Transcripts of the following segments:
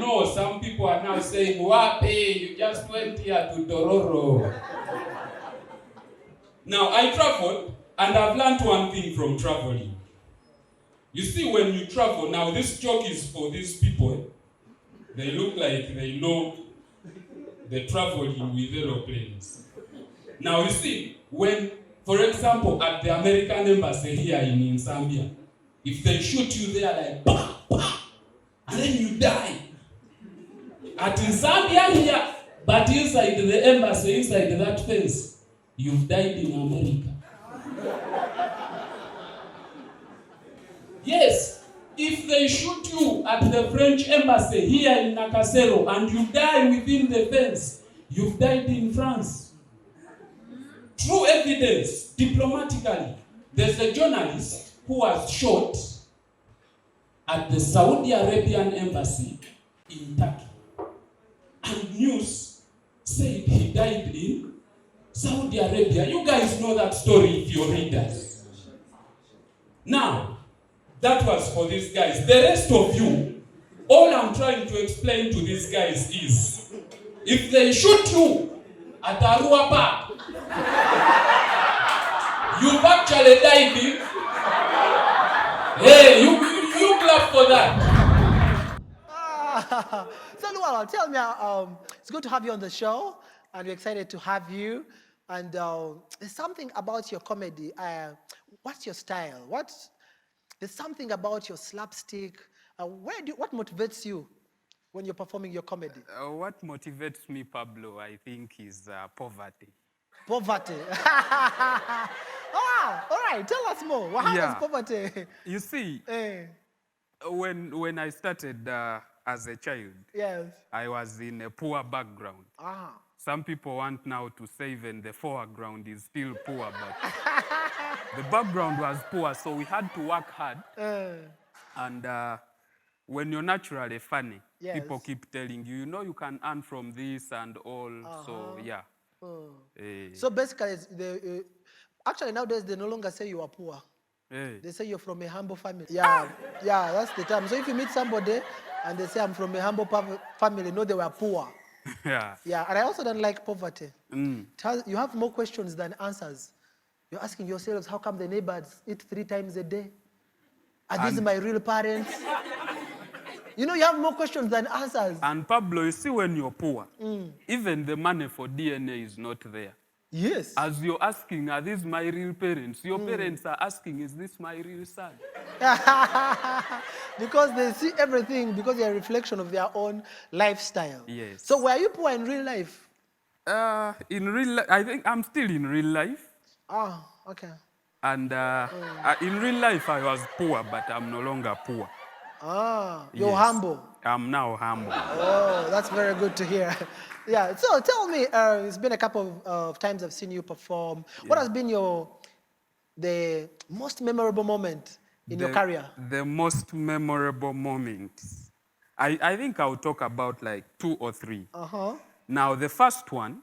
know some people are now saying, Wape, you just went here to Dororo. Now, I traveled, and I've learned one thing from traveling. You see, when you travel, now this joke is for these people. They look like they know they're traveling with aeroplanes. Now, you see, when, for example, at the American embassy here in Zambia, if they shoot you there like, bah, bah, and then you die. At Zambia here, but inside the embassy, inside that fence, you've died in America. Yes, if they shoot you at the French embassy here in Nakasero and you die within the fence, you've died in France. True evidence, diplomatically, there's a journalist who was shot at the Saudi Arabian embassy in Turkey. And news said he died in Saudi Arabia. You guys know that story if you're readers. Now, that was for these guys. The rest of you, all I'm trying to explain to these guys is, if they shoot you at Arua Park, you've actually died in. Hey, you clap for that. So, Luala, tell me, it's good to have you on the show, and we're excited to have you. And there's something about your comedy. What's your style? There's something about your slapstick. What motivates you when you're performing your comedy? What motivates me, Pablo, I think, is poverty. Poverty. All right. Tell us more. How is poverty? You see, when I started as a child, yes, I was in a poor background. Some people want now to say even the foreground is still poor, but the background was poor, so we had to work hard. And when you're naturally funny, people keep telling you, you know, you can earn from this and all. So, yeah. So basically, actually nowadays they no longer say you are poor. They say you're from a humble family. Yeah, that's the time. So if you meet somebody and they say I'm from a humble family, no, they were poor. Yeah. And I also don't like poverty. You have more questions than answers. You're asking yourselves, how come the neighbors eat 3 times a day? Are these my real parents? You know, you have more questions than answers. And Pablo, you see, when you're poor, even the money for DNA is not there. Yes. As you're asking, are these my real parents? Your parents are asking, is this my real son? Because they see everything, because they're a reflection of their own lifestyle. Yes. So were you poor in real life? In real life, I think I'm still in real life. Okay. And in real life, I was poor, but I'm no longer poor. You're humble. I'm now humble. Oh, that's very good to hear. So tell me, it's been a couple of times I've seen you perform. What has been the most memorable moment in your career? The most memorable moment. I think I'll talk about like 2 or 3. Now, the first one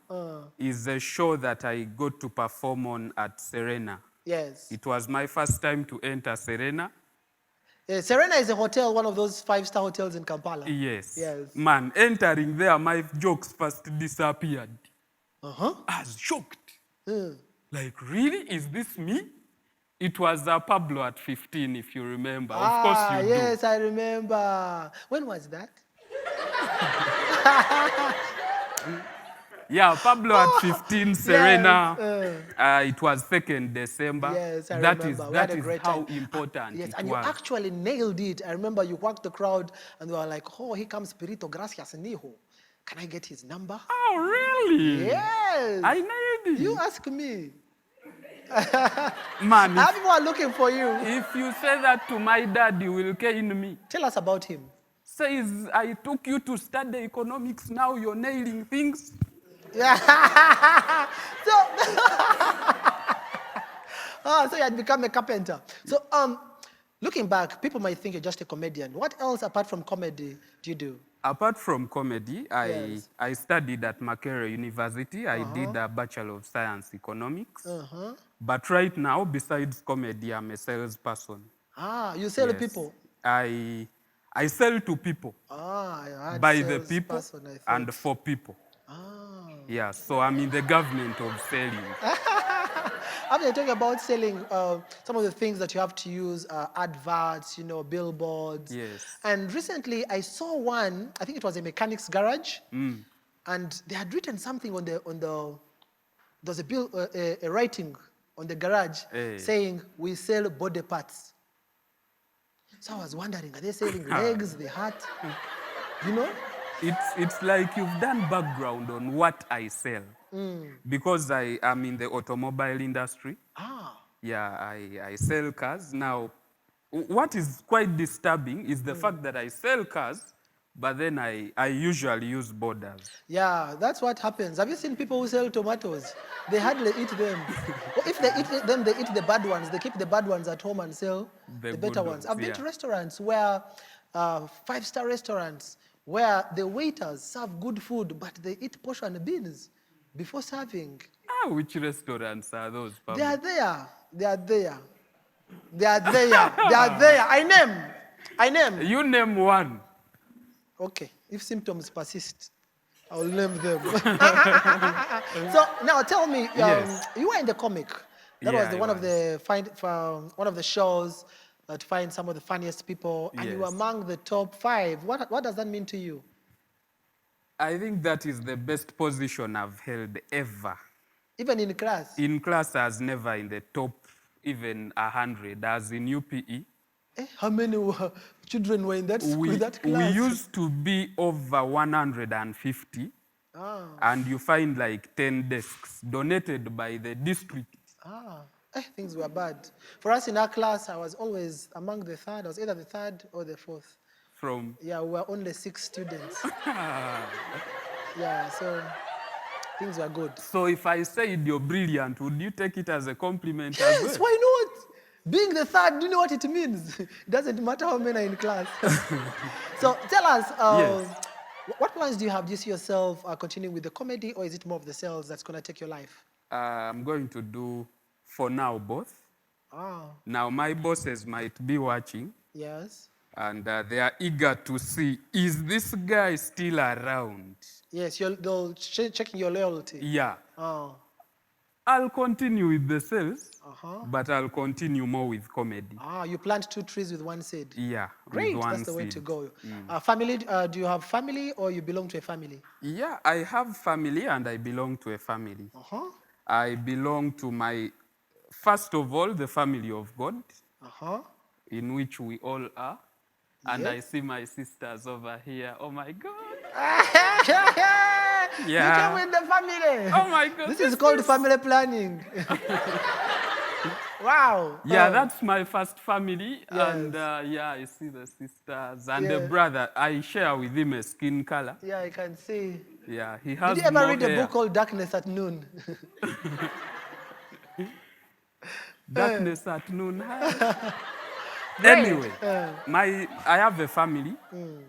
is a show that I got to perform on at Serena. Yes. It was my first time to enter Serena. Serena is a hotel, one of those 5-star hotels in Kampala. Yes. Man, entering there, my jokes first disappeared. I was shocked. Like, really? Is this me? It was Pablo at 15, if you remember. Of course you do. Yes, I remember. When was that? Pablo at 15, Serena. It was 2nd December. Yes, I remember. That is how important it and was. You actually nailed it. I remember you walked the crowd and they were like, oh, here comes Pirito Gracias Nijo. Can I get his number? Oh, really? Yes. I nailed it. You ask me. Man, people are looking for you. If you say that to my dad, he will cane me. Tell us about him. Says, I took you to study economics, now you're nailing things. So you had become a carpenter. So looking back, people might think you're just a comedian. What else apart from comedy do you do? Apart from comedy, I studied at Makerere University. I did a Bachelor of Science Economics. But right now, besides comedy, I'm a salesperson. You sell people? I I sell to people, Ah, I had by the people, salesperson, I thought. and for people. Ah. Yeah, so I'm in the government of selling. After talking about selling, some of the things that you have to use are adverts, billboards. Yes. And recently I saw one, I think it was a mechanic's garage, and they had written something there's a writing on the garage Hey. saying, "We sell body parts." So I was wondering, are they selling legs, the heart? You know? It's like you've done background on what I sell. Because I am in the automobile industry. Ah. Yeah, I sell cars. Now, what is quite disturbing is the fact that I sell cars, but then I usually use borders. Yeah, that's what happens. Have you seen people who sell tomatoes? They hardly eat them. Or if they eat them, they eat the bad ones. They keep the bad ones at home and sell The the better good ones. ones, I've been yeah. to restaurants where, five-star restaurants, where the waiters serve good food, but they eat portion beans before serving. Which restaurants are those, They Pablo? are there. They are there. They are there. They are there. I name. You name one. Okay, if symptoms persist, I'll name them. So now tell me, Yes. you were in the comic. That was Yeah, I one of was. one of the shows to find some of the funniest people, and you were Yes. among the top 5. What does that mean to you? I think that is the best position I've held ever. Even in class? In class, I was never in the top even 100, as in UPE. How many children were in that school, that We class? used to be over 150, Ah, and you find like 10 desks donated by the district. things were bad. For us in our class, I was always among the third. I was either the third or the fourth. From Yeah, we were only 6 students. Yeah, so things were good. So if I said you're brilliant, would you take it as a compliment as Yes, well? why not? Being the third, do you know what it means? It doesn't matter how many are in class. So tell us, Yes. what plans do you have? Do you see yourself continuing with the comedy, or is it more of the sales that's going to take your life? I'm going to do, for now, both. Ah, Now, my bosses might be watching, yes. and they are eager to see, is this guy still around? Yes, they'll checking your loyalty. Yeah. Oh, I'll continue with the sales, uh-huh. but I'll continue more with comedy. You plant 2 trees with 1 seed. Yeah, with Great, one that's the way to seed. go. Family, do you have family or you belong to a family? Yeah, I have family and I belong to a family. Uh-huh, I belong to first of all, the family of God, uh-huh. in which we all are. And I Yes. see my sisters over here. Oh my God. You came with the family. Oh my God. This is called family planning. Wow. Yeah, that's my first family. Yes. And yeah, I see the sisters and the Yeah. brother. I share with him a skin color. Yeah, I can see. Yeah, he Did has you ever more read hair. a book called Darkness at Noon? Darkness at noon. Anyway, I have a family,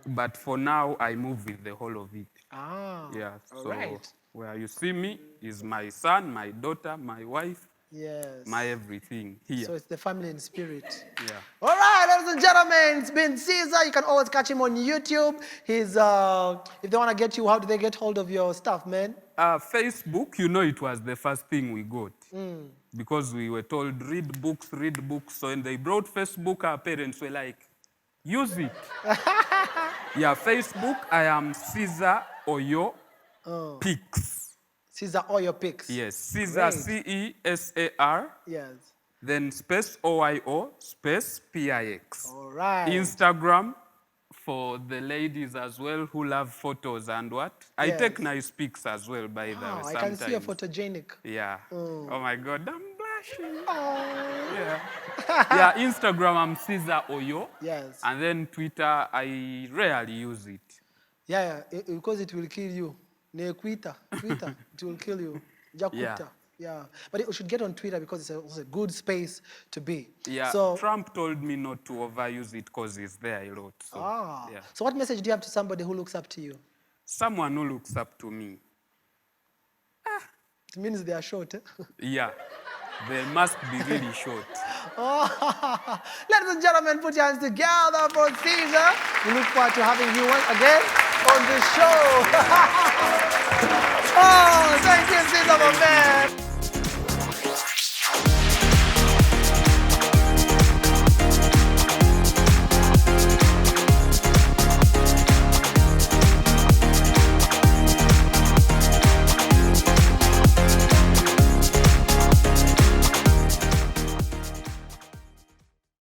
but for now I move with the whole of it. Yeah, all so right. where you see me is my son, my daughter, my wife, Yes. my everything here. So it's the family in spirit. Yeah. All right, ladies and gentlemen, it's been Caesar. You can always catch him on YouTube. He's, if they want to get you, how do they get hold of your stuff, man? Facebook, you know, it was the first thing we got. Because we were told, read books, read books. So when they brought Facebook, our parents were like, use it. Yeah, Facebook, I am Caesar Oyo Pics. Caesar or your pics. Yes, Caesar, Great. CESAR, Yes. then space OYO, space PIX. All right. Instagram for the ladies as well who love photos and what. I Yes. take nice pics as well, by the way, Wow, I sometimes. can see you're photogenic. Yeah. Oh my God, I'm blushing. Oh. Yeah. Yeah, Instagram, I'm Caesar Oyo. Yes. And then Twitter, I rarely use it. Yeah, because it will kill you. Twitter, it will kill you. Jakuta. Yeah. But you should get on Twitter because it's also a good space to be. Yeah, So, Trump told me not to overuse it because he's there a lot. So, yeah. So what message do you have to somebody who looks up to you? Someone who looks up to me. It means they are short. Eh? Yeah. they must be really short. Oh, ladies and gentlemen, put your hands together for Caesar. We look forward to having you once again on the show. Oh, thank you, Caesar, my man.